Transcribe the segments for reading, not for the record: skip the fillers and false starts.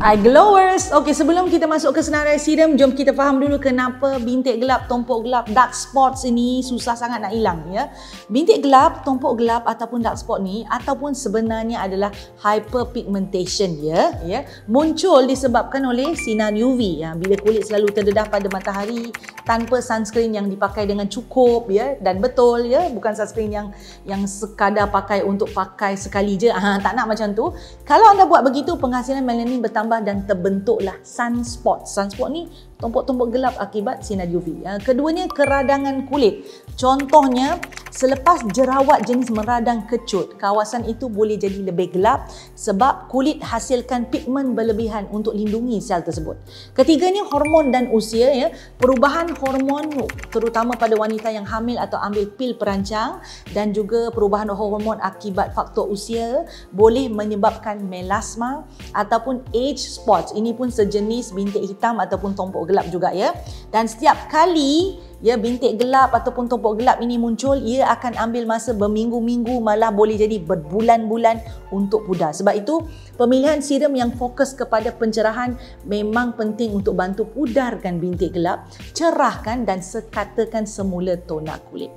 Eye glowers. Okey, sebelum kita masuk ke senarai serum, jom kita faham dulu kenapa bintik gelap, tompok gelap, dark spots ini susah sangat nak hilang ya. Bintik gelap, tompok gelap ataupun dark spot ni ataupun sebenarnya adalah hyperpigmentation ya, muncul disebabkan oleh sinar UV ya. Bila kulit selalu terdedah pada matahari tanpa sunscreen yang dipakai dengan cukup ya dan betul ya, bukan sunscreen yang sekadar pakai untuk pakai sekali je. Tak nak macam tu. Kalau anda buat begitu, penghasilan melanin bertambah dan terbentuklah sunspot. Sunspot ni tompok-tompok gelap akibat sinar UV. Keduanya, keradangan kulit. Contohnya, selepas jerawat jenis meradang kecut, kawasan itu boleh jadi lebih gelap sebab kulit hasilkan pigmen berlebihan untuk lindungi sel tersebut. Ketiganya, hormon dan usia ya. Perubahan hormon terutama pada wanita yang hamil atau ambil pil perancang dan juga perubahan hormon akibat faktor usia boleh menyebabkan melasma ataupun age spots. Ini pun sejenis bintik hitam ataupun tompok gelap juga ya. Dan setiap kali ya bintik gelap ataupun tompok gelap ini muncul, ia akan ambil masa berminggu-minggu, malah boleh jadi berbulan-bulan untuk pudar. Sebab itu pemilihan serum yang fokus kepada pencerahan memang penting untuk bantu pudarkan bintik gelap, cerahkan dan sekatakan semula toner kulit.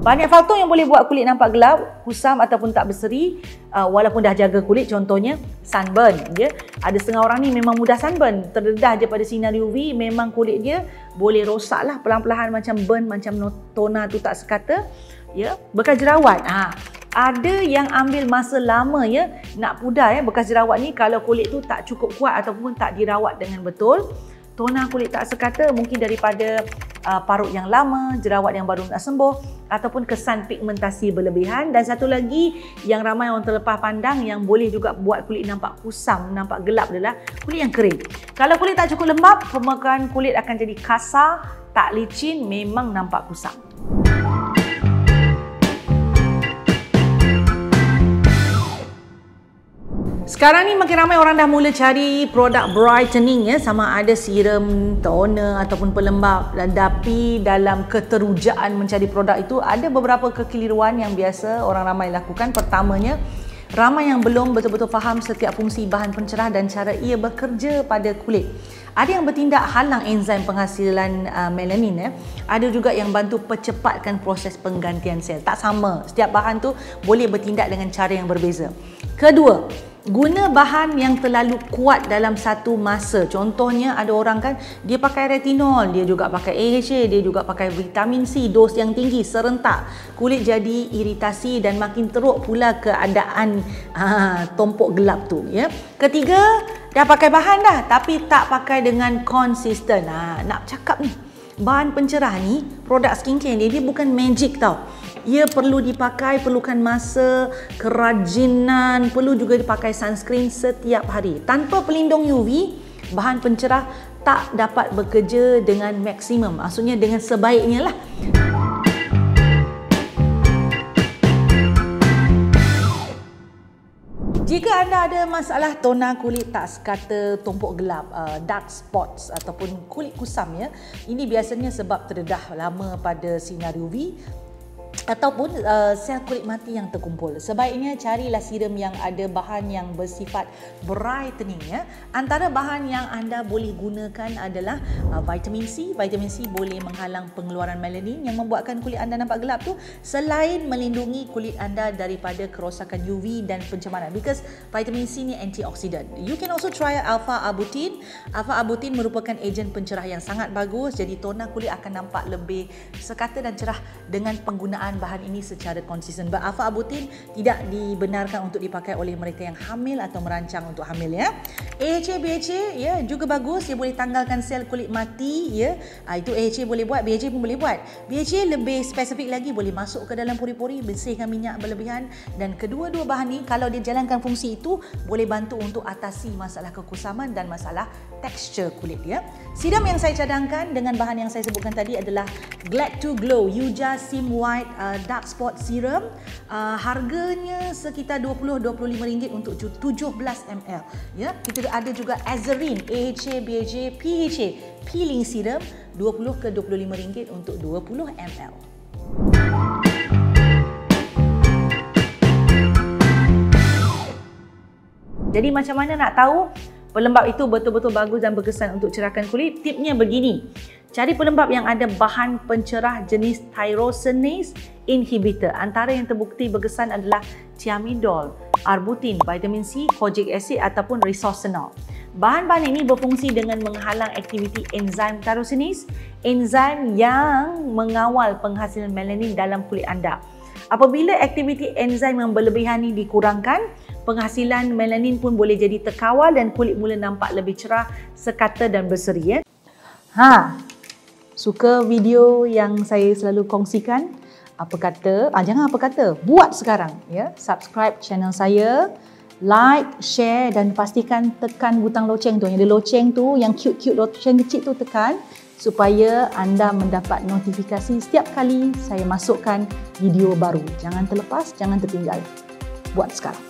Banyak faktor yang boleh buat kulit nampak gelap, kusam ataupun tak berseri walaupun dah jaga kulit. Contohnya sunburn ya. Ada setengah orang ni memang mudah sunburn, terdedah je pada sinar UV, memang kulit dia boleh rosak lah perlahan-lahan, macam burn, macam toner tu tak sekata ya. Bekas jerawat, ada yang ambil masa lama ya nak pudar ya bekas jerawat ni kalau kulit tu tak cukup kuat ataupun tak dirawat dengan betul. Toner kulit tak sekata mungkin daripada parut yang lama, jerawat yang baru nak sembuh ataupun kesan pigmentasi berlebihan. Dan satu lagi yang ramai orang terlepas pandang yang boleh juga buat kulit nampak kusam, nampak gelap adalah kulit yang kering. Kalau kulit tak cukup lembap, permukaan kulit akan jadi kasar, tak licin, memang nampak kusam. Sekarang ni makin ramai orang dah mula cari produk brightening ya, sama ada serum, toner ataupun pelembap. Tapi dalam keterujaan mencari produk itu ada beberapa kekeliruan yang biasa orang ramai lakukan. Pertamanya, ramai yang belum betul-betul faham setiap fungsi bahan pencerah dan cara ia bekerja pada kulit. Ada yang bertindak halang enzim penghasilan melanin ya. Ada juga yang bantu percepatkan proses penggantian sel. Tak sama, setiap bahan tu boleh bertindak dengan cara yang berbeza. Kedua, guna bahan yang terlalu kuat dalam satu masa. Contohnya ada orang kan dia pakai retinol, dia juga pakai AHA, dia juga pakai vitamin C, dos yang tinggi serentak. Kulit jadi iritasi dan makin teruk pula keadaan tompok gelap tu ya. Ketiga, dah pakai bahan dah tapi tak pakai dengan konsisten. Nak cakap ni, bahan pencerah ni, produk skincare ni dia bukan magic tau. Ia perlu dipakai, perlukan masa, kerajinan, perlu juga dipakai sunscreen setiap hari. Tanpa pelindung UV, bahan pencerah tak dapat bekerja dengan maksimum. Maksudnya dengan sebaiknya lah. Jika anda ada masalah toner kulit tak sekata tompok gelap, dark spots ataupun kulit kusam ya, ini biasanya sebab terdedah lama pada sinar UV ataupun sel kulit mati yang terkumpul. Sebaiknya carilah serum yang ada bahan yang bersifat brightening ya. Antara bahan yang anda boleh gunakan adalah vitamin C. Vitamin C boleh menghalang pengeluaran melanin yang membuatkan kulit anda nampak gelap tu, selain melindungi kulit anda daripada kerosakan UV dan pencemaran, because vitamin C ni antioksidan. You can also try alpha-arbutin. Alpha-arbutin merupakan ejen pencerah yang sangat bagus, jadi toner kulit akan nampak lebih sekata dan cerah dengan penggunaan bahan ini secara konsisten. Alpha-arbutin tidak dibenarkan untuk dipakai oleh mereka yang hamil atau merancang untuk hamil ya. AHA, BHA ya juga bagus, dia boleh tanggalkan sel kulit mati ya. Itu AHA boleh buat, BHA pun boleh buat. BHA lebih spesifik lagi, boleh masuk ke dalam pori-pori, bersihkan minyak berlebihan, dan kedua-dua bahan ni kalau dia jalankan fungsi itu boleh bantu untuk atasi masalah kekusaman dan masalah tekstur kulit ya. Serum yang saya cadangkan dengan bahan yang saya sebutkan tadi adalah Glad to Glow Yuja Sim White Dark Spot Serum. Harganya sekitar RM20-25 untuk 17 ml ya. Kita ada juga Azarin AHA, BHA, PHA Peeling Serum, RM20-25 untuk 20 ml. Jadi macam mana nak tahu pelembap itu betul-betul bagus dan berkesan untuk cerahkan kulit? Tipnya begini. Cari pelembap yang ada bahan pencerah jenis tyrosinase inhibitor. Antara yang terbukti berkesan adalah thiamidol, arbutin, vitamin C, kojic acid ataupun resorcinol. Bahan-bahan ini berfungsi dengan menghalang aktiviti enzim tyrosinase, enzim yang mengawal penghasilan melanin dalam kulit anda. Apabila aktiviti enzim yang berlebihan ini dikurangkan, penghasilan melanin pun boleh jadi terkawal dan kulit mula nampak lebih cerah, sekata dan berseri. Suka video yang saya selalu kongsikan? Apa kata? Jangan apa kata, buat sekarang ya. Subscribe channel saya, like, share dan pastikan tekan butang loceng tu. Yang ada loceng tu, yang cute-cute loceng kecil tu tekan supaya anda mendapat notifikasi setiap kali saya masukkan video baru. Jangan terlepas, jangan tertinggal. Buat sekarang.